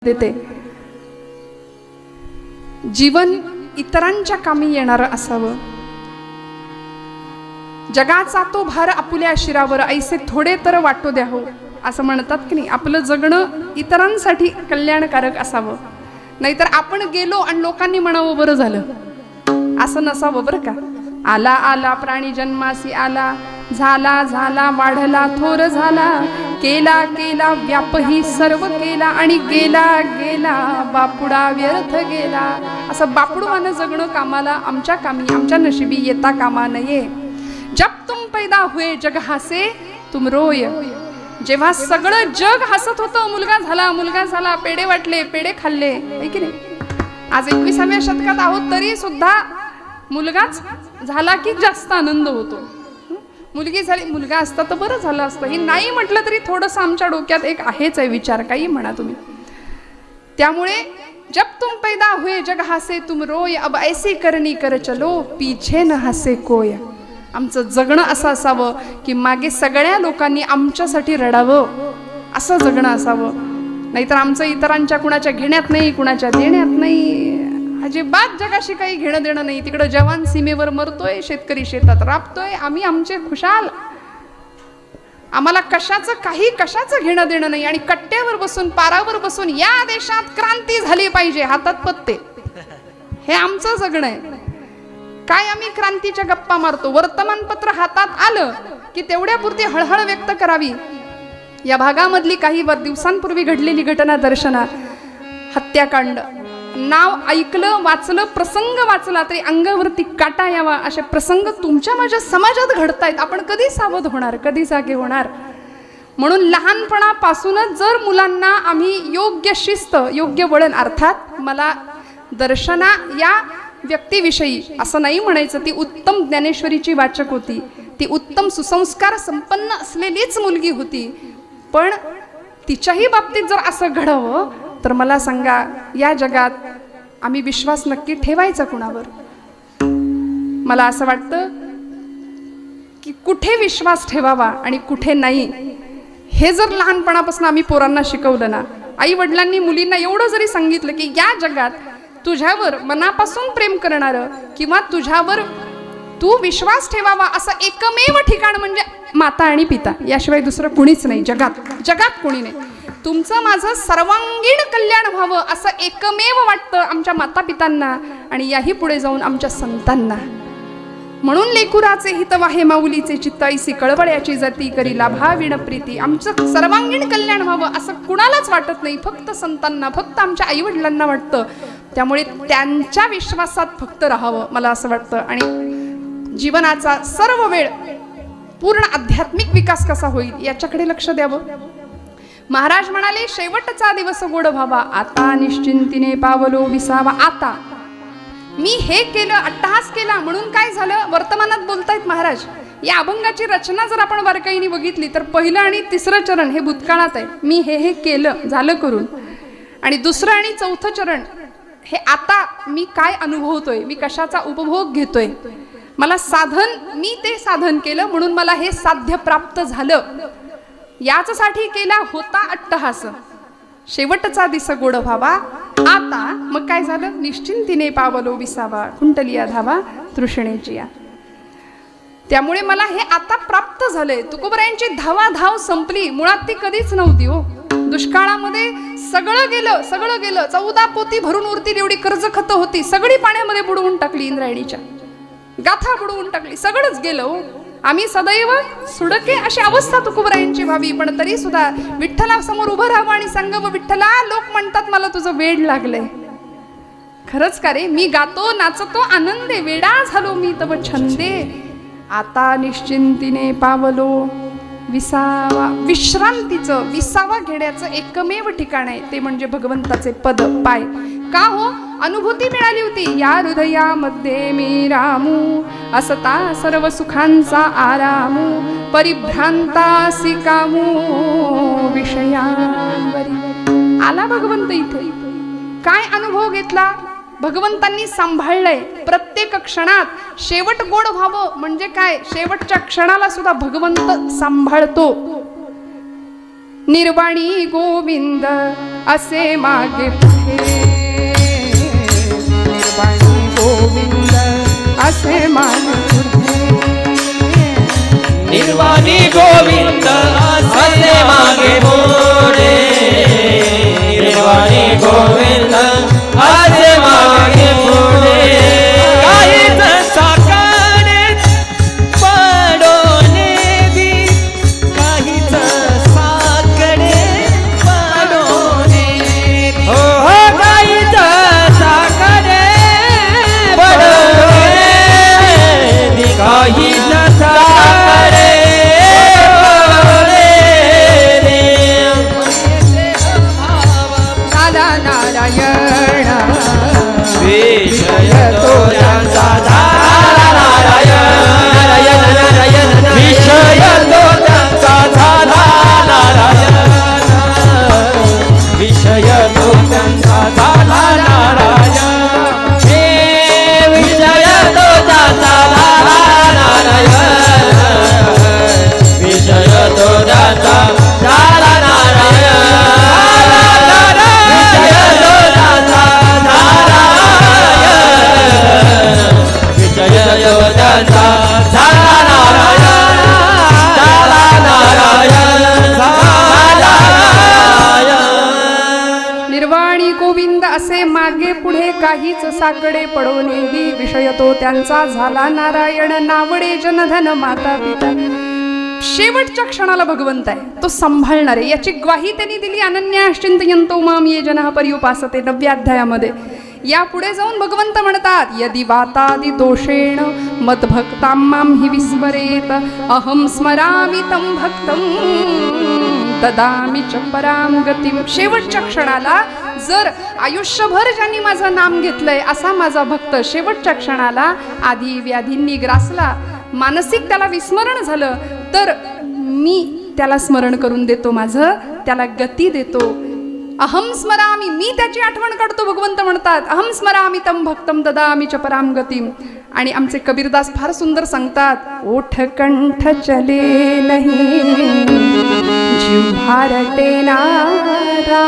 देते. जीवन इतरांच्या कामी येणारं असावं. जगाचा तो भार आपुल्या शिरावर ऐसे थोडे तर वाटू द्या हो, असं म्हणतात की नाही. आपलं जगणं इतरांसाठी कल्याणकारक असावं, नाहीतर आपण गेलो आणि लोकांनी म्हणावं बरं झालं, असं नसावं बरं का. आला आला प्राणी जन्मासी आला, झाला झाला वाढला थोर झाला, केला केला व्यापही सर्व केला, आणि गेला गेला बापुडा व्यर्थ गेला. असं बापुडवानं जगणं कामाला आमच्या कामी, आमच्या नशिबी येता कामा नये. जब तुम पैदा हुए जग हसे तुम रोय. जेव्हा सगळं जग हसत होतं, मुलगा झाला, पेढे वाटले, पेढे खाल्ले, है की नाही. आज 21व्या शतकात आहोत तरी सुद्धा मुलगाच झाला की जास्त आनंद होतो. मुलगी झाली, मुलगा असता तर बरं झालं असतं, हे नाही म्हटलं तरी थोडंसं आमच्या डोक्यात एक आहेच आहे विचार, काही म्हणा तुम्ही. त्यामुळे जब तुम पैदा हुए जग हसे तुम रोय, अब ऐसी करनी कर चलो पीछे न हसे कोय. आमचं जगणं असं असावं की मागे सगळ्या लोकांनी आमच्यासाठी रडावं, असं जगणं असावं. नाहीतर आमचं इतरांच्या कुणाच्या घेण्यात नाही, कुणाच्या देण्यात नाही, अजिबात जगाशी काही घेणं देणं नाही. तिकडं जवान सीमेवर मरतोय, शेतकरी शेतात राबतोय, आम्ही आमचे खुशाल. आम्हाला कशाचं घेणं देणं नाही. आणि कट्ट्यावर बसून, पारावर बसून या देशात क्रांती झाली पाहिजे, हातात पत्ते, हे आमचं जगणं आहे. काय आम्ही क्रांतीच्या गप्पा मारतो. वर्तमानपत्र हातात आलं की तेवढ्यापुरती हळहळ व्यक्त करावी. या भागामधली काही दिवसांपूर्वी घडलेली घटना दर्शना, हत्याकांड, नाव ऐकलं, वाचलं, प्रसंग वाचला तरी अंगावरती काटा यावा असे प्रसंग तुमच्या माझ्या समाजात घडतायत. आपण कधी सावध होणार, कधी जागे होणार. म्हणून लहानपणापासूनच जर मुलांना आम्ही योग्य शिस्त, योग्य वळण, अर्थात मला दर्शना या व्यक्तीविषयी असं नाही म्हणायचं, ती उत्तम ज्ञानेश्वरीची वाचक होती, ती उत्तम सुसंस्कार संपन्न असलेलीच मुलगी होती. पण तिच्याही बाबतीत जर असं घडावं तर मला सांगा, या जगात आम्ही विश्वास नक्की ठेवायचा कुणावर? मला असं वाटतं की कुठे विश्वास ठेवावा आणि कुठे नाही, हे जर लहानपणापासून आम्ही पोरांना शिकवलं ना, आई वडिलांनी मुलींना एवढं जरी सांगितलं की या जगात तुझ्यावर मनापासून प्रेम करणारं किंवा तुझ्यावर तू विश्वास ठेवावा असं एकमेव ठिकाण म्हणजे माता आणि पिता, याशिवाय दुसरं कुणीच नाही जगात कोणी नाही. तुमचं माझं सर्वांगीण कल्याण व्हावं असं एकमेव वाटतं आमच्या माता पितांना आणि याही पुढे जाऊन आमच्या संतांना. म्हणून लेकुराचे हितवाहे माऊलीचे चित्त, ऐसी कळवळ्याची जाती करी लाभाविण प्रीती. आमचं सर्वांगीण कल्याण व्हावं असं कुणालाच वाटत नाही, फक्त संतांना, फक्त आमच्या आई वडिलांना वाटतं. त्यामुळे त्यांच्या विश्वासात फक्त राहावं मला असं वाटतं. आणि जीवनाचा सर्व वेळ पूर्ण आध्यात्मिक विकास कसा होईल याच्याकडे लक्ष द्यावं. महाराज म्हणाले, शेवटचा दिवस गोड व्हावा, आता निश्चिंतीने पावलो विसावा. आता मी हे केलं, अट्टहास केला म्हणून काय झालं, वर्तमानात बोलतायत महाराज. या अभंगाची रचना जर आपण बारकाईने बघितली तर पहिलं आणि तिसरं चरण हे भूतकाळात आहे, मी हे केलं, झालं करून. आणि दुसरं आणि चौथं चरण हे आता मी काय अनुभवतोय, मी कशाचा उपभोग घेतोय, मला साधन, मी ते साधन केलं म्हणून मला हे साध्य प्राप्त झालं, याचसाठी केला होता अट्टहास. शेवटचा दिस गोड व्हावा, आता मग काय झालं, निश्चिंतीने पावलो विसावा, कुंटलिया धावा तृष्णेची. त्यामुळे मला हे आता प्राप्त झालंय. तुकोबरायांची धावाधाव संपली, मुळात ती कधीच नव्हती हो. दुष्काळामध्ये सगळं गेलं, 14 पोती भरून उरतील एवढी कर्ज खत होती, सगळी पाण्यामध्ये बुडवून टाकली, इंद्रायणीच्या गाथा बुडवून टाकली, सगळंच गेलं हो. आम्ही सदैव सुडके अशी अवस्था तुकोबरायांची व्हावी. पण तरी सुद्धा विठ्ठला समोर उभं राहावं आणि सांगावं, विठ्ठला लोक म्हणतात मला तुझं वेड लागलंय. खरंच का रे, मी गातो नाचतो आनंदे, वेडा झालो मी तव छंदे. आता निश्चिंतीने पावलो विसावा. विश्रांतीचं, विसावा घेण्याचं एकमेव ठिकाण आहे ते म्हणजे भगवंताचे पद पाय. का हो, अनुभूती मिळाली होती, या हृदयामध्ये मी रामू, असता सर्व सुखांचा आरामू, परिभ्रांतासी कामू विषयांवरी. आला भगवंत इथे, काय अनुभव घेतला, भगवंतांनी सांभाळलंय प्रत्येक क्षणात. शेवट गोड व्हावं म्हणजे काय, शेवटच्या क्षणाला सुद्धा भगवंत सांभाळतो. निर्वाणी गोविंद असे मागे पुढे निर्वाणी गोविंद असे मागे पुढे निर्वाणी गोविंद असे मागे पुढे निर्वाणी गोविंद असे मागे पुढे काहीच साकडे पडोने दी काहीच साकडे पडोने दी हो हो काहीच साकडे पडोने दी काहीच साकडे विषय तो त्यांचा झाला नारायण विषय तो त्यांचा झाला नारायण विषय तो त्यांचा झाला नारायण हे विषय तो त्यांचा झाला नारायण विषय तो त्यांचा झाला नारायण निर्वाणी गोविंद असे मागे पुढे काहीच साकडे पडोनेही विषय तो त्यांचा झाला नारायण नावडे जनधन माता पिता शेवटच्या क्षणाला भगवंत आहे तो सांभाळणार आहे याची ग्वाही त्यांनी दिली अनन्याश्चिंतयन्तो माम ये जनः पर्युपासते 9व्या अध्यायामध्ये या पुढे जाऊन भगवंत म्हणतात यदि वातादि दोषेण मद्भक्तां मां हि विस्मरेत अहं स्मरामि तं भक्तं ददामि च परां गतिं शेवटच्या क्षणाला जर आयुष्यभर ज्यांनी माझं नाम घेतलंय असा माझा भक्त शेवटच्या क्षणाला आधी व्याधींनी ग्रासला मानसिक त्याला विस्मरण झालं तर मी त्याला स्मरण करून देतो माझं त्याला गती देतो अहम स्मरामी मी त्याची आठवण काढतो भगवंत म्हणतात अहम स्मरामी तम भक्तम ददामि च पराम गतिम आणि आमचे कबीरदास फार सुंदर सांगतात ओठ कंठ चले नाही जिव्हार टेनारा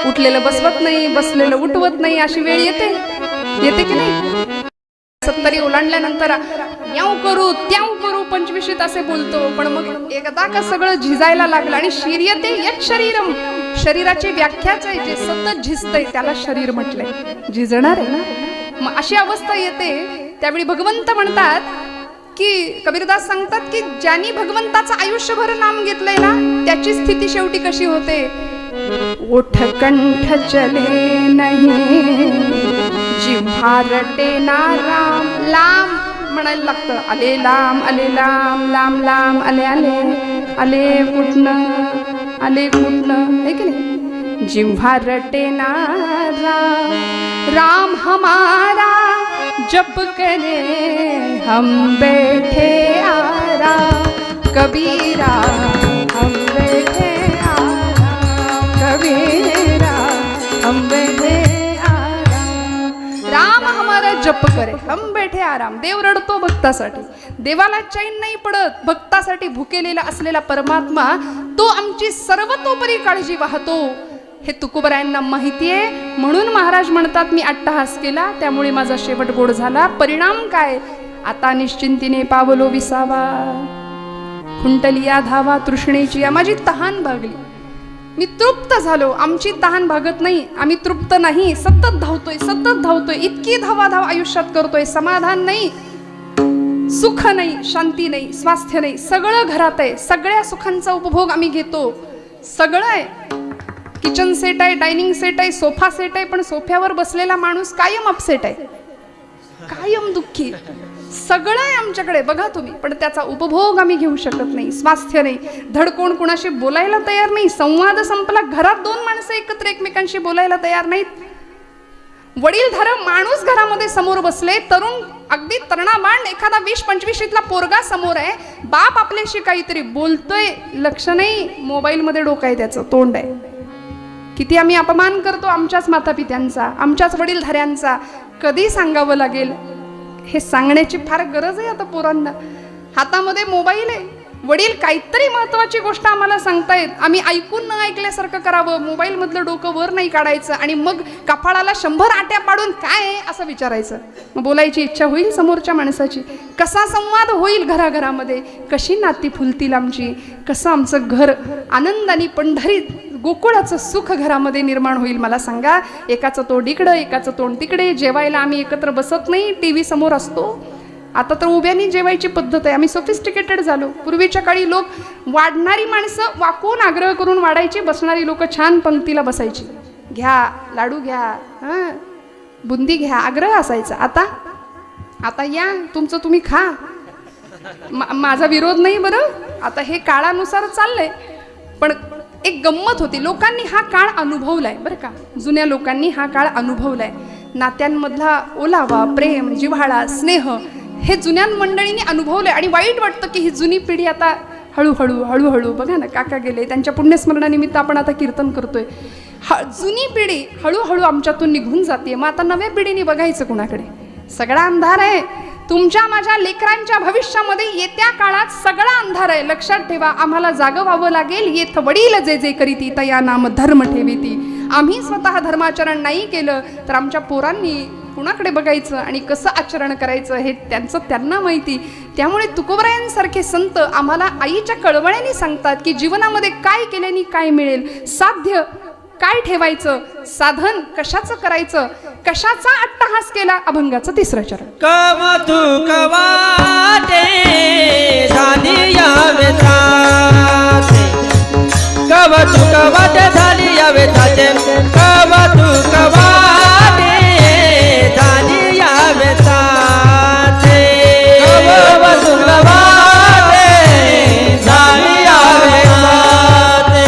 उठलेलं बसवत नाही बसलेलं उठवत नाही अशी वेळ येते की नाही 70 ओलांडल्यानंतर याव करू त्याव करू 25 असे बोलतो पण मग एकदा का सगळं झिजायला लागलं आणि शरीयते यत शरीरम शरीराची व्याख्याच आहे जे सतत झिजतंय त्याला शरीर म्हटलंय झिजणार आहे ना मग अशी अवस्था येते त्यावेळी भगवंत म्हणतात की कबीरदास सांगतात की ज्यांनी भगवंताचं आयुष्यभर नाम घेतलंय ना त्याची स्थिती शेवटी कशी होते ओठ कंठ चले नाही जिव्हा रटेना राम लांब म्हणायला लागतं आले लांब लांब लांब आले आले आले कुठनं है की नाही जिव्हा रटेना राम राम हमारा जप करे हम बैठे आराम कबीरा हम बैठे आराम कबीरा हम बैठे राम हमारा जप करे हम बैठे आराम देव रडतो भक्तासाठी देवाला चैन नाही पडत भक्तासाठी भुकेलेला असलेला परमात्मा तो आमची सर्वतोपरी काळजी वाहतो हे तुकोबरायांना माहिती आहे म्हणून महाराज म्हणतात मी अट्टहास केला त्यामुळे माझा शेवट गोड झाला परिणाम काय आता निश्चिंतीने पावलो विसावा खुंटलिया धावा तृष्णेची माझी तहान भागली मी तृप्त झालो आमची तहान भागत नाही आम्ही तृप्त नाही सतत धावतोय इतकी धावाधाव आयुष्यात करतोय समाधान नाही सुख नाही शांती नाही स्वास्थ्य नाही सगळं घरात आहे सगळ्या सुखांचा उपभोग आम्ही घेतो सगळं आहे किचन सेट आहे डायनिंग सेट आहे सोफा सेट आहे पण सोफ्यावर बसलेला माणूस कायम अपसेट आहे कायम दुःखी सगळं आहे आमच्याकडे बघा तुम्ही पण त्याचा उपभोग आम्ही घेऊ शकत नाही स्वास्थ्य नाही धड कोण कुणाशी बोलायला तयार नाही संवाद संपला घरात 2 माणसं एकत्र एकमेकांशी बोलायला तयार नाहीत वडीलधार माणूस घरामध्ये समोर बसले तरुण अगदी तरुणाबाण एखादा 20-25 पोरगा समोर आहे बाप आपल्याशी काहीतरी बोलतोय लक्ष नाही मोबाईल मध्ये डोकं आहे त्याचं तोंड आहे किती आम्ही अपमान करतो आमच्याच मातापित्यांचा आमच्याच वडीलधाऱ्यांचा कधी सांगावं लागेल हे सांगण्याची फार गरज आहे आता पोरांना हातामध्ये मोबाईल आहे वडील काहीतरी महत्वाची गोष्ट आम्हाला सांगतायत, आम्ही ऐकून न ऐकल्यासारखं करावं, मोबाईलमधलं डोकं वर नाही काढायचं आणि मग कपाळाला 100 आट्या पाडून काय आहे असं विचारायचं. मग बोलायची इच्छा होईल समोरच्या माणसाची, कसा संवाद होईल घराघरामध्ये, कशी नाती फुलतील आमची, कसं आमचं घर आनंदाने पंढरीत गोकुळाचं सुख घरामध्ये निर्माण होईल. मला सांगा, एकाचं तोंड इकडं एकाचं तोंड तिकडे, जेवायला आम्ही एकत्र बसत नाही, टी व्ही समोर असतो. आता तर उभ्यानी जेवायची पद्धत आहे, आम्ही सोफिस्टिकेटेड झालो. पूर्वीच्या काळी लोक वाढणारी माणसं वाकून आग्रह करून वाढायची, बसणारी लोक छान पंक्तीला बसायची. घ्या लाडू घ्या, हां बुंदी घ्या, आग्रह असायचा. आता या तुमचं तुम्ही खा, माझा विरोध नाही बरं. आता हे काळानुसार चाललंय, पण एक गंमत होती. लोकांनी हा काळ अनुभवलाय बरं का, जुन्या लोकांनी हा काळ अनुभवलाय. नात्यांमधला ओलावा, प्रेम, जिव्हाळा, स्नेह हे जुन्या मंडळींनी अनुभवलंय. आणि वाईट वाटतं की ही जुनी पिढी आता हळूहळू बघा ना, काका गेले, त्यांच्या पुण्यस्मरणानिमित्त आपण आता कीर्तन करतोय. जुनी पिढी हळूहळू आमच्यातून निघून जाते. मग आता नव्या पिढीने बघायचं कुणाकडे? सगळा अंधार आहे. तुमच्या माझ्या लेकरांच्या भविष्यामध्ये येत्या काळात सगळा अंधार आहे. लक्षात ठेवा, आम्हाला जागं व्हावं लागेल. येथ वडील जे जे करीती तया नाम धर्म ठेवीती. आम्ही स्वतः धर्माचरण नाही केलं तर आमच्या पोरांनी कुणाकडे बघायचं आणि कसं आचरण करायचं हे त्यांचं त्यांना माहिती. त्यामुळे तुकोबरायांसारखे संत आम्हाला आईच्या कळवळ्याने सांगतात की जीवनामध्ये काय केल्याने काय मिळेल, साध्य काय ठेवायचं, साधन कशाचं करायचं, कशाचा अट्टहास केला. अभंगाचं 3रं चरण. कवतुक वाटे झाली या वेताचे, कवतुक वाटे झाली या वेताचे, कवतुक वाटे झाली या वेताचे, कवतुक वाटे झाली या वेताचे,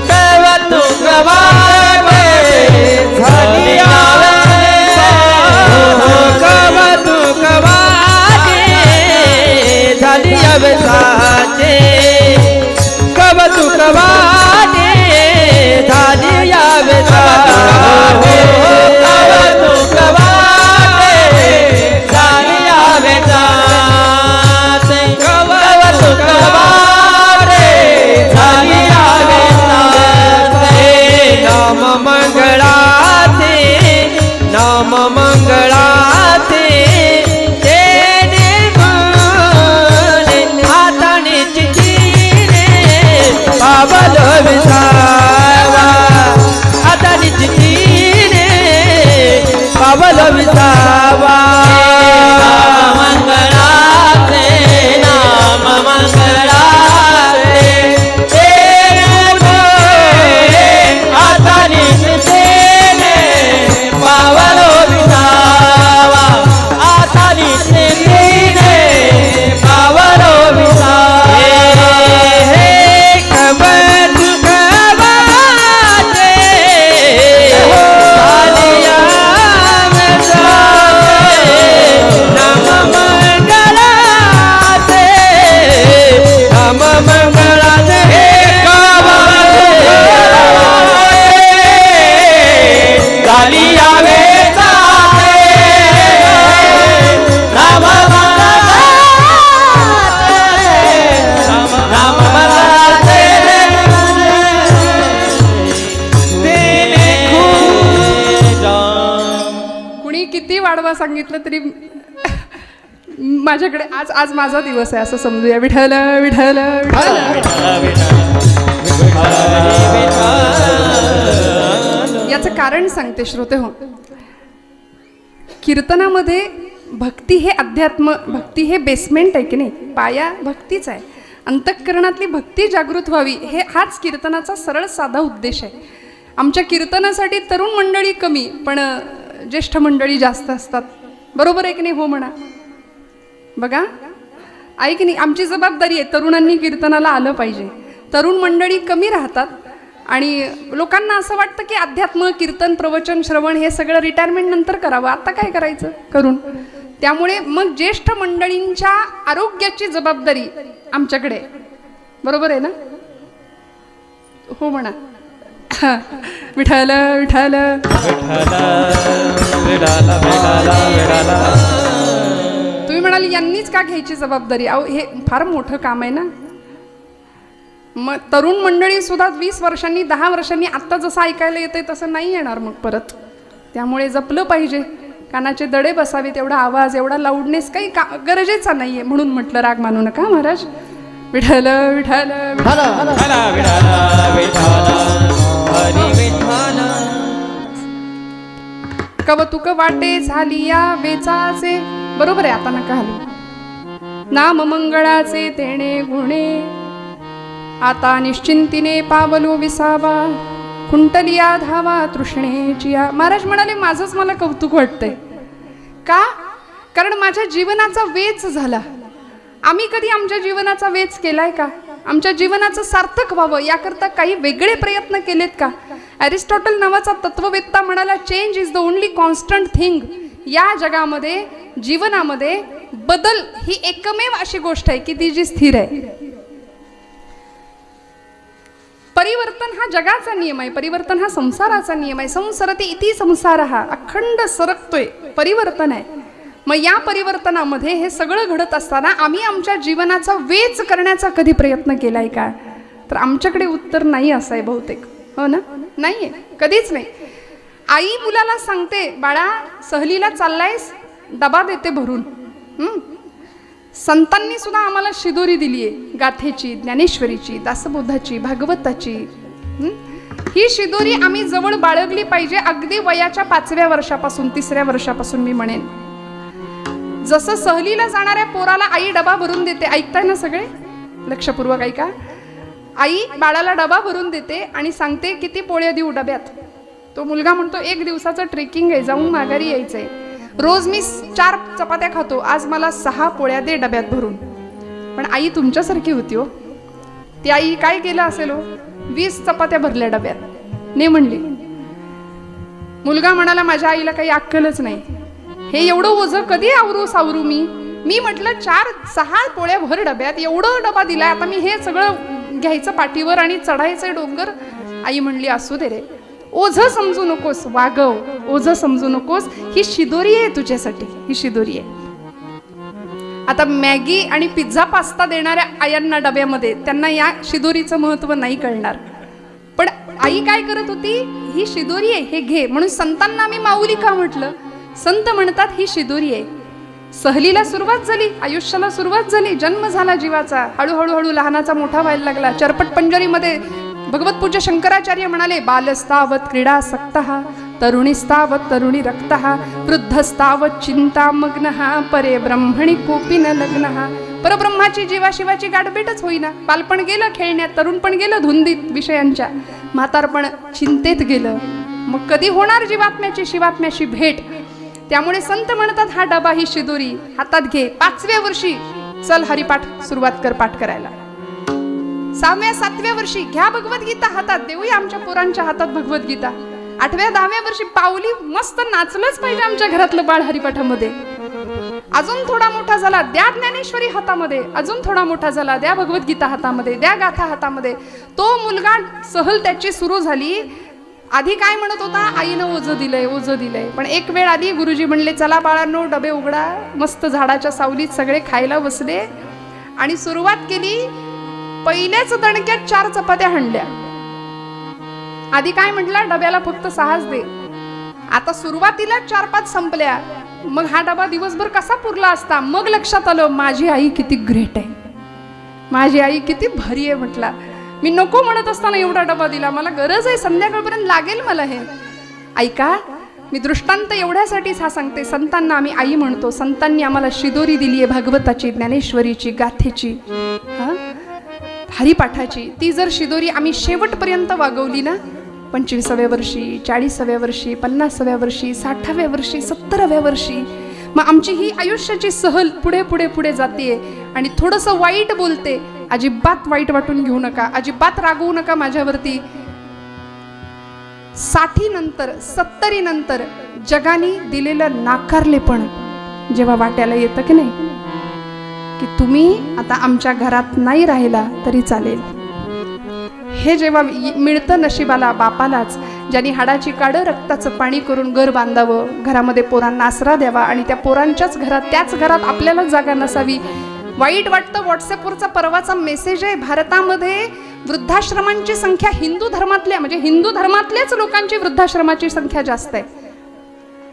कवतुक वाटे झाली या कवतुक वाटे झाली या वेताचे, कवतुक वाटे झाली या वेताचे, कवतुक वाटे झाली या वेताचे, कवतुक वाटे झाली या वेताचे. नाम मंगळाचे, नाम मंगळाचे तेने गुणे हाताने चिठीने पावल विसावा, हाताने चिठीने पावल विसावा. मंगळाचे, नाम मंगळाचे तेने गुणे हाताने चिठीने पावल विसावा, हाताने चिठीने पावल विसावा. हे कवतुक वाटे झाली या वेताचे, नाम मंगळाचे, नाम मंगळाचे, कवतुक झाली या वेताचे, नाम मंगळाचे, तेने गुणे. कुणी किती वाढवा सांगितलं तरी माझ्याकडे आज माझा दिवस आहे असं समजूया. विठ्ठल विठ्ठल विठ्ठल. याचं कारण सांगते श्रोते हो. कीर्तनामध्ये भक्ती हे अध्यात्म, भक्ती हे बेसमेंट आहे की नाही, पाया भक्तीच आहे. अंतःकरणातली भक्ती जागृत व्हावी हाच कीर्तनाचा सरळ साधा उद्देश आहे. आमच्या कीर्तनासाठी तरुण मंडळी कमी, पण ज्येष्ठ मंडळी जास्त असतात. बरोबर आहे की नाही? हो म्हणा. बघा आहे की नाही, आमची जबाबदारी आहे, तरुणांनी कीर्तनाला आलं पाहिजे. तरुण मंडळी कमी राहतात आणि लोकांना असं वाटतं की अध्यात्म, कीर्तन, प्रवचन, श्रवण हे सगळं रिटायरमेंट नंतर करावं, आता काय करायचं करून. त्यामुळे मग ज्येष्ठ मंडळींच्या आरोग्याची जबाबदारी आमच्याकडे. बरोबर आहे ना? हो म्हणा. विठ्ठल विठ्ठल. तुम्ही म्हणाले यांनीच का घ्यायची जबाबदारी? अहो हे फार मोठं काम आहे ना. मग तरुण मंडळी सुद्धा 20 वर्षांनी 10 वर्षांनी आत्ता जसं ऐकायला येते तसं नाही येणार मग परत. त्यामुळे जपलं पाहिजे, कानाचे दडे बसावे, तेवढा आवाज एवढा लाऊडनेस काही गरजेचा नाहीये. म्हणून म्हटलं राग मानू नका महाराज. विठ्ठल विठ्ठल विठ्ठला विठ्ठला विठ्ठला हरी विठ्ठला. कवतुक वाटे झाली या वेचाचे, बरोबर आहे, आता नका हलू. नाम मंगळाचे तेणे गुणे, आता निश्चिंतीने पावलो विसावा, कुंटलिया धावा तृष्णेची. महाराज म्हणाले माझंच मला कौतुक वाटतंय. का? कारण माझ्या जीवनाचा वेच झाला. आम्ही कधी आमच्या जीवनाचा वेच केलाय का? आमच्या जीवनाचं सार्थक व्हावं याकरता काही वेगळे प्रयत्न केलेत का? ॲरिस्टॉटल नावाचा तत्ववेत्ता म्हणाला, change is the only constant thing. या जगामध्ये, जीवनामध्ये बदल ही एकमेव अशी गोष्ट आहे की ती जी स्थिर आहे. परिवर्तन हा जगाचा नियम आहे, परिवर्तन हा संसाराचा नियम आहे. संसरती इति संसार, हा अखंड सरकतोय, परिवर्तन आहे. मग या परिवर्तनामध्ये हे सगळं घडत असताना आम्ही आमच्या जीवनाचा वेच करण्याचा कधी प्रयत्न केलाय का? तर आमच्याकडे उत्तर नाही असं आहे बहुतेक. हो ना? नाहीये, कधीच नाही. आई मुलाला सांगते, बाळा सहलीला चाललायस, डबा देते भरून. संतांनी सुद्धा आम्हाला शिदोरी दिली आहे, गाथेची, ज्ञानेश्वरीची, दासबोधाची, भागवताची. ही शिदोरी आम्ही जवळ बाळगली पाहिजे, अगदी वयाच्या 5व्या वर्षापासून, 3ऱ्या वर्षापासून मी म्हणेन. जसं सहलीला जाणाऱ्या पोराला आई डबा भरून देते, ऐकताय ना सगळे? लक्षपूर्वक ऐका. आई बाळाला डबा भरून देते आणि सांगते किती पोळ्या देऊ डब्यात. तो मुलगा म्हणतो 1 दिवसाचं ट्रेकिंग आहे, जाऊन माघारी यायचंय. रोज मी 4 चपात्या खातो, आज मला 6 पोळ्या दे डब्यात भरून. पण आई तुमच्यासारखी होती हो. ती आई काय केलं असेल हो? 20 चपात्या भरल्या डब्यात, ने म्हणली. मुलगा म्हणाला माझ्या आईला काही अक्कलच नाही, हे एवढं ओझं कधी आवरू सावरू मी म्हटलं 4-6 पोळ्या भर डब्यात, एवढं डबा दिलाय, आता मी हे सगळं घ्यायचं पाठीवर आणि चढायचं डोंगर. आई म्हणली असू दे रे, ओझं समजू नकोस, वागव, ओझं समजू नकोस, ही शिदोरी आहे तुझ्यासाठी, ही शिदोरी आहे. आता मॅगी आणि पिझ्झा पास्ता देणाऱ्या आयांना डब्यामध्ये, त्यांना या शिदोरीचं महत्व नाही कळणार. पण आई काय करत होती? ही शिदोरी आहे, हे घे. म्हणून संतांना आम्ही माऊली का म्हटलं? संत म्हणतात ही शिदोरी आहे. सहलीला सुरुवात झाली, आयुष्याला सुरुवात झाली, जन्म झाला जीवाचा, हळूहळू लहानाचा मोठा व्हायला लागला. चरपट पंजरीमध्ये भगवत पूज्य शंकराचार्य म्हणाले, बालस्तावत क्रीडासक्तः, तरुणीस्तावत तरुणी रक्तः, वृद्धस्तावत चिंतामग्नः, परे ब्रह्मणि कोपी न लग्नः. परब्रह्माची जीवाशिवाची गाठभेटच होईना. बालपण गेलं खेळण्यात, तरुणपण गेलं धुंदीत विषयांच्या, म्हातारपण चिंतेत गेलं. मग कधी होणार जीवात्म्याची शिवात्म्याशी भेट? त्यामुळे संत म्हणतात हा डबा, ही शिदोरी हातात घे. 5व्या वर्षी चल हरिपाठ सुरुवात कर पाठ करायला. 6व्या-7व्या वर्षी घ्या भगवद्गीता हातात, देऊया आमच्या पोरांच्या हातात भगवद्गीता. 8व्या-10व्या वर्षी पावली मस्त नाचलंच पाहिजे आमच्या घरातलं बाळ हरिपाठामध्ये. अजून थोडा मोठा झाला, द्या ज्ञानेश्वरी हातामध्ये. अजून थोडा मोठा झाला, द्या भगवद्गीता हातामध्ये, द्या गाथा हातामध्ये. तो मुलगा सहल त्याची सुरू झाली. आधी काय म्हणत होता? आईनं ओझं दिलंय, ओझं दिलंय. पण एक वेळ आली, गुरुजी म्हणले चला बाळांनो डबे उघडा. मस्त झाडाच्या सावलीत सगळे खायला बसले आणि सुरुवात केली. पहिल्याच दणक्यात 4 चपात्या हाणल्या. आधी काय म्हटलं? डब्याला फक्त 6च दे. आता सुरुवातीला 4-5 संपल्या. मग हा डबा दिवसभर कसा पुरला असता? मग लक्षात आलं, माझी आई किती ग्रेट आहे, माझी आई किती भारी आहे. म्हटला मी नको म्हणत असताना एवढा डबा दिला, मला गरज आहे, संध्याकाळपर्यंत लागेल मला हे. ऐका, मी दृष्टांत एवढ्यासाठीच हा सांगते. संतांना आम्ही आई म्हणतो, संतांनी आम्हाला शिदोरी दिली आहे भागवताची, ज्ञानेश्वरीची, गाथेची, हरिपाठाची. ती जर शिदोरी आम्ही शेवटपर्यंत वागवली ना, 25व्या वर्षी, 40व्या वर्षी, 50व्या वर्षी, 60व्या वर्षी, 70व्या वर्षी, मग आमची ही आयुष्याची सहल पुढे पुढे पुढे जाते. आणि थोडंसं वाईट बोलते, अजिबात वाईट वाटून घेऊ नका, अजिबात रागवू नका माझ्यावरती. 60 नंतर 70 नंतर जगाने दिलेलं नाकारलेपण जेव्हा वाट्याला येतं की नाही, की तुम्ही आता आमच्या घरात नाही राहिला तरी चालेल, हे जेव्हा मिळतं नशिबाला, बापालाच, ज्यांनी हाडाची काढं रक्ताचं पाणी करून घर बांधावं, घरामध्ये पोरांना आसरा द्यावा आणि त्या पोरांच्याच घरात, त्याच घरात आपल्यालाच जागा नसावी. वाईट वाटतं. व्हॉट्सअपवरचा परवाचा मेसेज आहे, भारतामध्ये वृद्धाश्रमांची संख्या हिंदू धर्मातल्या म्हणजे हिंदू धर्मातल्याच लोकांची वृद्धाश्रमाची संख्या जास्त आहे.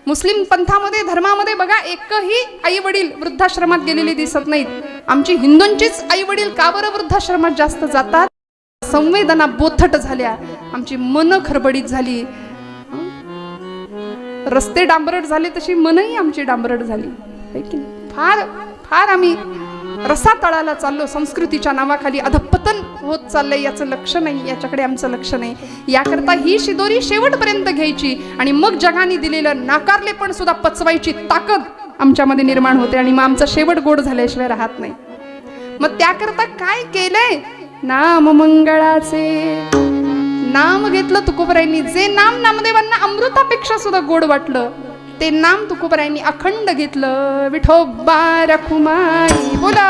मुस्लिम पंथामध्ये धर्मामध्ये बघा एकही आई वडील वृद्धाश्रमात गेलेले दिसत नाहीत. आमची हिंदूंचीच आई वडील का बरं वृद्धाश्रमात जास्त जातात? संवेदना बोथट झाल्या, आमची मन खरबडीत झाली. रस्ते डांबरट झाले तशी मनही आमची डांबरट झाली. है की नाही? फार फार आम्ही रसा तळाला चाललो. संस्कृतीच्या नावाखाली अधपतन होत चाललंय, याचं लक्ष नाही, याच्याकडे आमचं लक्ष नाही. याकरता ही शिदोरी शेवटपर्यंत घ्यायची आणि मग जगाने दिलेलं नाकारले पण सुद्धा पचवायची ताकद आमच्यामध्ये निर्माण होते आणि मग आमचा शेवट गोड झाल्याशिवाय राहत नाही. मग त्याकरता काय केलंय? नाम मंगळाचे नाम घेतलं तुकोबरायांनी. जे नाम नामदेवांना अमृतापेक्षा सुद्धा गोड वाटलं ते नाम तुकोबरायांनी अखंड घेतलं. विठोबा रखुमाई बोला.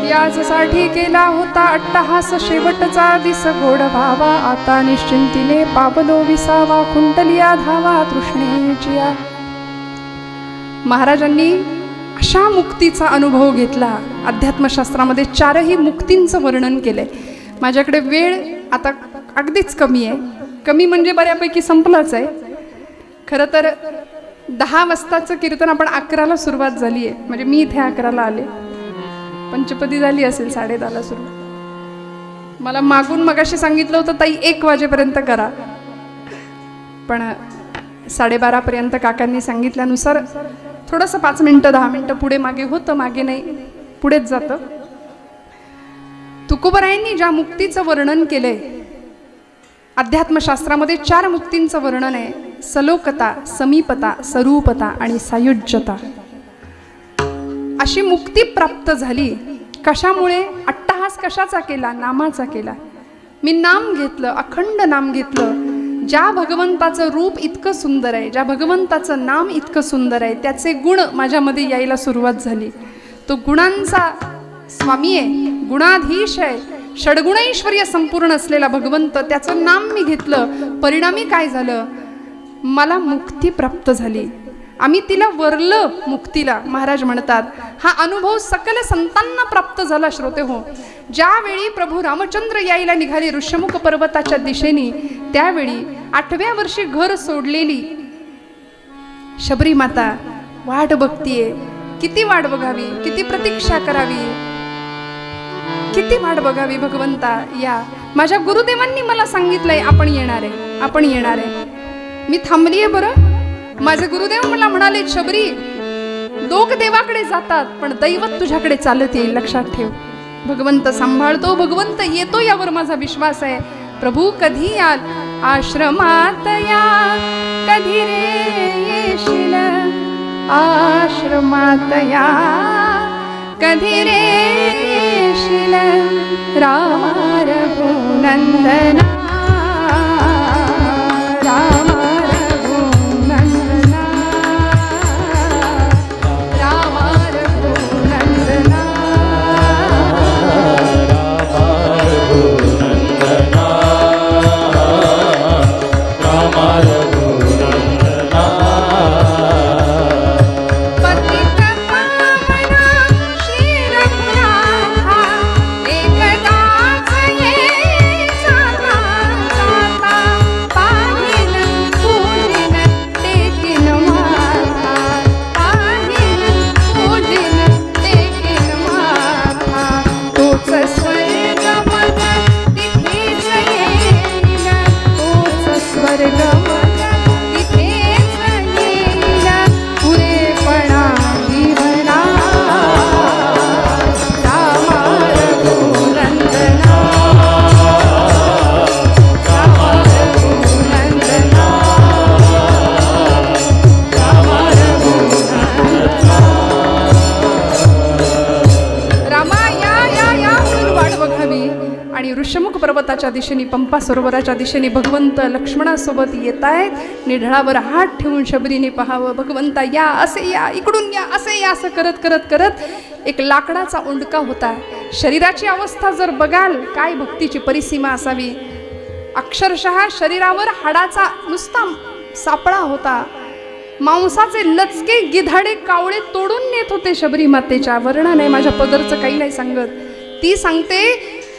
याचसाठी केला होता अट्टहास शेवटचा दिस गोड व्हावा. आता निश्चिंतीने पावलो विसावा कुंडलिया धावा तृष्णेचिया. महाराजांनी अशा मुक्तीचा अनुभव घेतला. अध्यात्मशास्त्रामध्ये 4ही मुक्तींचं वर्णन केलंय. माझ्याकडे वेळ आता अगदीच कमी आहे. कमी म्हणजे बऱ्यापैकी संपलाच आहे. खरं तर 10 वाजताचं कीर्तन आपण 11ला सुरुवात झाली आहे. म्हणजे मी इथे 11ला आले. पंचपदी झाली असेल 10:30ला सुरू. मला मागून मगाशी सांगितलं होतं ताई 1 वाजेपर्यंत करा, पण 12:30 पर्यंत काकांनी सांगितल्यानुसार थोडंसं 5 मिनिटं 10 मिनिटं पुढे मागे होतं. मागे नाही, पुढेच जातं. तुकोबरायांनी ज्या मुक्तीचं वर्णन केलंय अध्यात्मशास्त्रामध्ये 4 मुक्तींचं वर्णन आहे. सलोकता, समीपता, स्वरूपता आणि सायुज्यता. अशी मुक्ती प्राप्त झाली. कशामुळे? अट्टहास कशाचा केला? नामाचा केला. मी नाम घेतलं, अखंड नाम घेतलं. ज्या भगवंताचं रूप इतकं सुंदर आहे, ज्या भगवंताचं नाम इतकं सुंदर आहे, त्याचे गुण माझ्यामध्ये यायला सुरुवात झाली. तो गुणांचा स्वामी आहे, गुणाधीश आहे, षडगुणैश्वर्य संपूर्ण असलेला भगवंत, त्याचं नाम मी घेतलं. परिणामी काय झालं? मला मुक्ती प्राप्त झाली. आम्ही तिला वरलं मुक्तीला. महाराज म्हणतात हा अनुभव सकल संतांना प्राप्त झाला. श्रोते हो, ज्यावेळी प्रभू रामचंद्र यायला निघाले ऋष्यमुख पर्वताच्या दिशेने, त्यावेळी 8व्या वर्षी घर सोडलेली शबरी माता वाट बघतीये. किती वाट बघावी, किती प्रतीक्षा करावी, किती वाट बघावी. भगवंता या. माझ्या गुरुदेवांनी मला सांगितलंय आपण येणार आहे, आपण येणार आहे. मी थांबलीये बरं. माझे गुरुदेव मला म्हणाले, शबरी, लोक देवाकडे जातात पण दैवत तुझ्याकडे चालत येईल, लक्षात ठेव. भगवंत सांभाळतो, भगवंत येतो, यावर माझा विश्वास आहे. प्रभू कधी याल आश्रमात या, कधी रे येशील आश्रमात या, कधी रे येशील रामा रघुनंदना, रामा ऋष्यमुख पर्वताच्या दिशेने, पंपा सरोवराच्या दिशेने भगवंत लक्ष्मणासोबत येत आहेत. निढळावर हात ठेवून शबरीने पाहावं, भगवंता या, असे या, इकडून या, असे या, असं करत करत करत एक लाकडाचा ओंडका होता. शरीराची अवस्था जर बघाल, काय भक्तीची परिसीमा असावी. अक्षरशः शरीरावर हाडाचा नुसता सापळा होता. मांसाचे लचके गिधाडे कावळे तोडून नेत होते शबरी मातेच्या. वर्णन आहे, माझ्या पदरचं काही नाही सांगत. ती सांगते,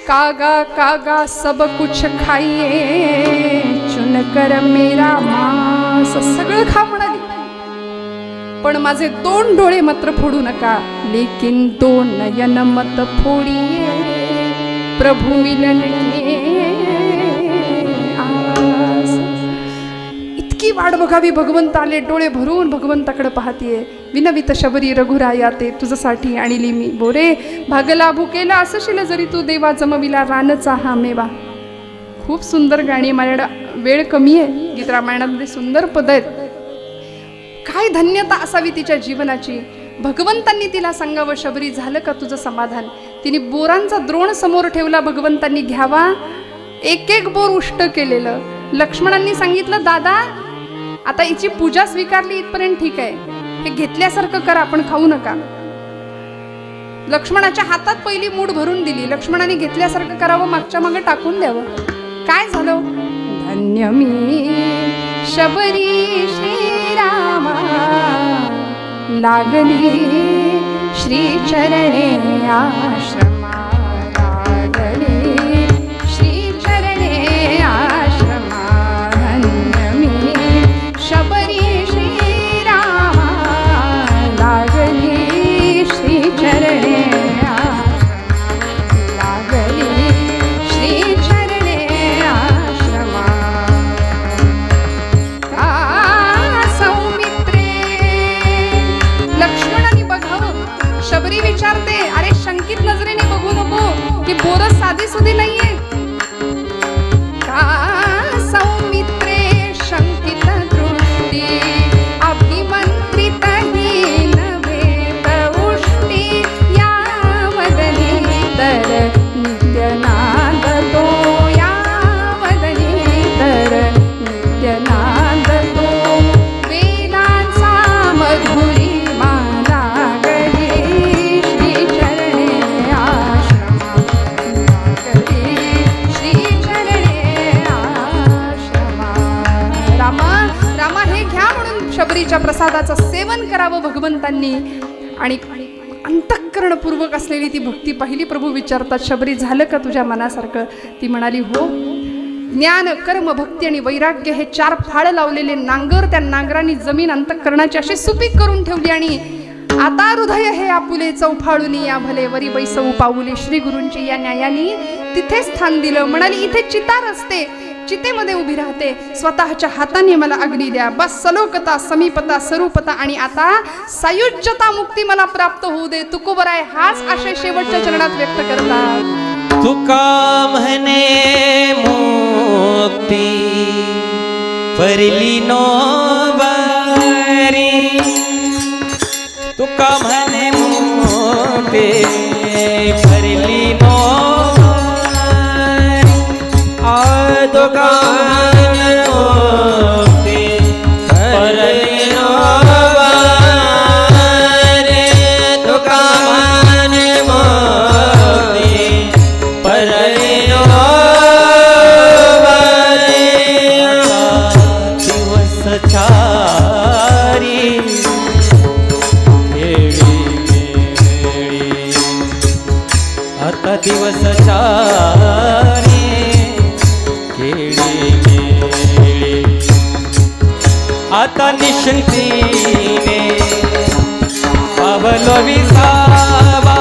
कागा कागा सब कुछ खाइए चुन कर मेरा मांस. सगळं खा म्हणाली, पण माझे 2 डोळे मात्र फोडू नका. लेकिन 2 नयन मत फोडिये प्रभु मिलन के आस. इतकी वाट बघावी, भगवंत आले, डोळे भरून भगवंताकडे पाहतीये. विनवित शबरी रघुराया ते तुझसाठी आणली मी बोरे. भागला भुकेला असशील जरी तू देवा, जमविला रानचा हा मेवा. खूप सुंदर गाणी. माझ्याकडे वेळ कमी आहे. गीत रामायणामध्ये सुंदर पद आहेत. काय धन्यता असावी तिच्या जीवनाची. भगवंतांनी तिला सांगावं, शबरी झालं का तुझं समाधान. तिने बोरांचा द्रोण समोर ठेवला. भगवंतांनी घ्यावा. एक एक बोर उष्ट केलेलं. लक्ष्मणांनी सांगितलं, दादा आता हिची पूजा स्वीकारली इथपर्यंत ठीक आहे, हे घेतल्यासारखं करा, आपण खाऊ नका. लक्ष्मणाच्या हातात पहिली मूठ भरून दिली. लक्ष्मणाने घेतल्यासारखं करावं, मागच्या मागे टाकून द्यावं. काय झालं. धन्य मी शबरी श्रीरामा लागली श्रीचरणे आश्रमा. लागली श्रीचरणे आश्रमा. धन्य मी शबरी श्रीरामा लागली श्रीचरणे आश्रमा. लागली श्रीचरणे आश्रमा. लक्ष्मणाने बघावं. शबरी विचारते, अरे शंकित नजरेने बघू नको, की बोरस साधी सुधी नाहीये का. सौमित्रे शंकित दृष्टी अभिमंत्रित हीन भेद उष्टी. या वदनी तर नित्यनाद तो. या वदनी तर नित्यनाद तो. वेदांचा मधुरी शबरीच्या प्रसादाचं सेवन करावं भगवंतांनी. आणि अंतःकरणपूर्वक असलेली ती भक्ती पाहिली. प्रभू विचारतात, शबरी झालं का तुझ्या मनासारखं. ती म्हणाली, हो. ज्ञान कर्म भक्ती आणि वैराग्य हे 4 फाळ लावलेले नांगर, त्या नांगरांनी जमीन अंतःकरणाची अशी सुपीक करून ठेवली. आणि आता हृदय हे आपुले चौफाळुनी या भले वरी बैसऊ पाऊले. श्री गुरूंची या न्यायानी तिथे स्थान दिलं. म्हणाली, इथे चितार असते, चितेमध्ये उभी राहते, स्वतःच्या हाताने मला अग्नी द्या. बस सलोकता समीपता स्वरूपता आणि आता सायुज्यता मुक्ती मला प्राप्त होऊ दे. तुकोबराय हाच आशय शेवटच्या चरणात व्यक्त करतात. तुका म्हणे मुक्ती परली नो बारी. तुका म्हणे मुक्ती परली नो आता दिवस चारी केळी केळी. आता निश्चिंतीने पावलो विसावा.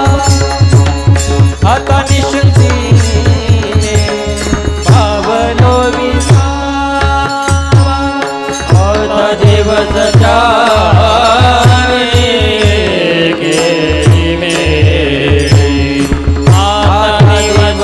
आता निश्चिंतीने पावलो विसावा. आता दिवस चारी केळी मेळी. आता दिवस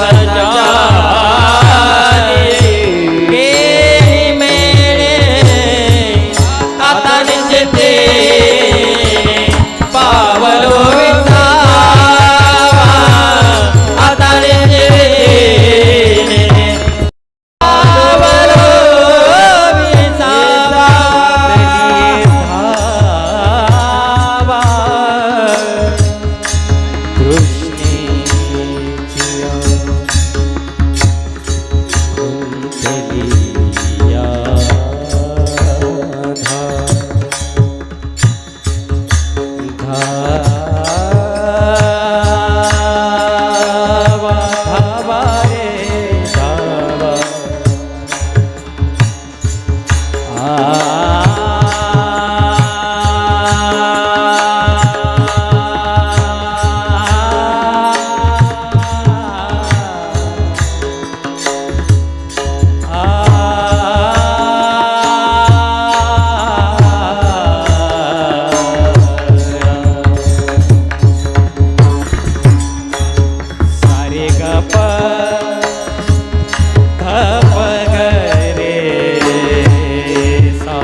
सारे गप धप गरे सा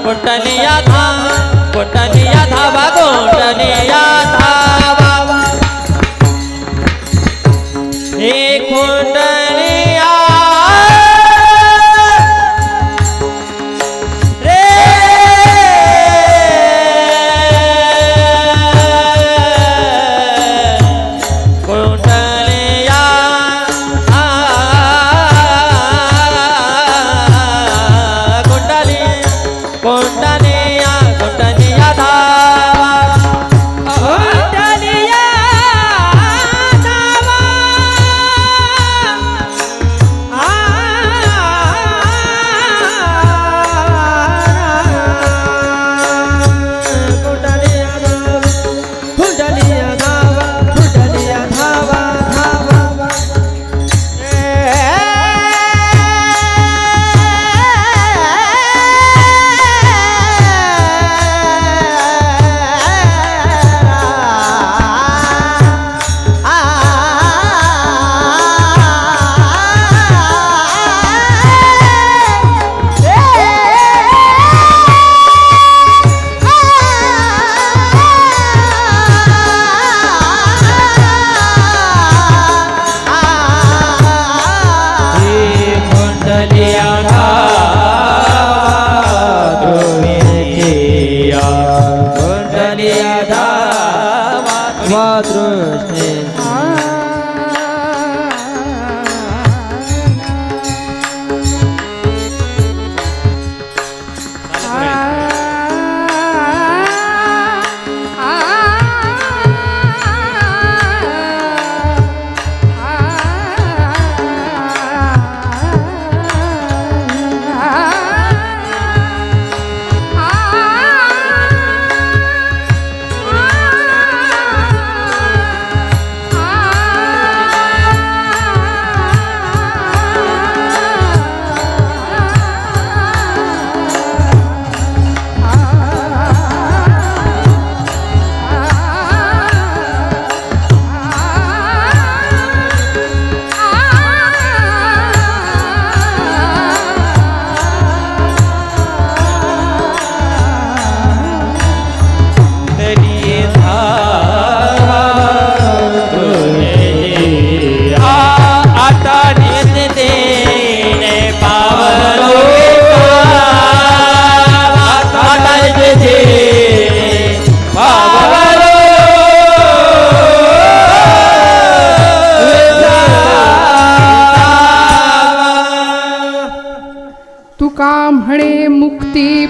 कोटनिया धावा कोटनिया धावा हे कोटनिया रे कोटनिया कोटनिया कोटनिया धावा कोटनिया धावा कोटनिया धावा कोटनिया धावा धावा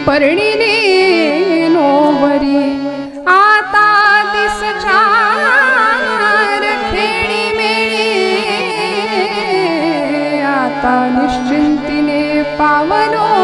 पर्णिले नोवरी आता दिसचार खेळी मेळे आता निश्चिंतीने पावलो